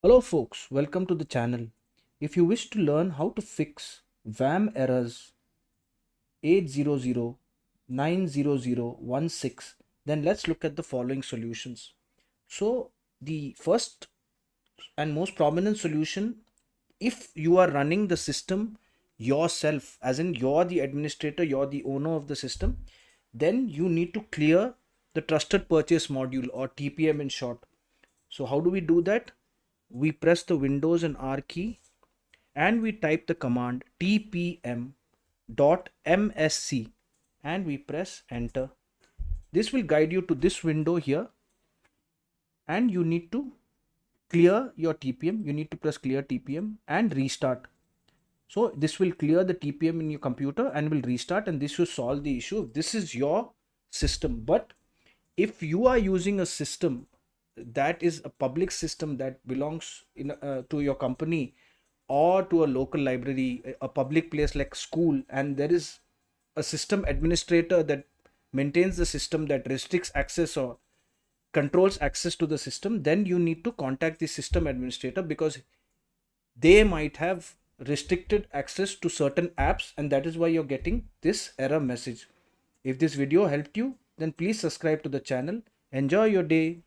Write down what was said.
Hello folks, welcome to the channel. If you wish to learn how to fix WAM errors 800-90016, then let's look at the following solutions. So the first and most prominent solution, if you are running the system yourself, as in you're the administrator, you're the owner of the system, then you need to clear the trusted purchase module, or TPM in short. So how do we do that? We press the Windows and R key and we type the command tpm dot msc and we press enter. This will guide you to this window here, and you need to clear your TPM. You need to press clear TPM and restart. So this will clear the TPM in your computer and will restart, and this will solve the issue. This is your system. But if you are using a system that is a public system that belongs to your company or to a local library, a public place like school, and there is a system administrator that maintains the system that restricts access or controls access to the system, then you need to contact the system administrator, because they might have restricted access to certain apps, and that is why you're getting this error message. If this video helped you, then please subscribe to the channel. Enjoy your day.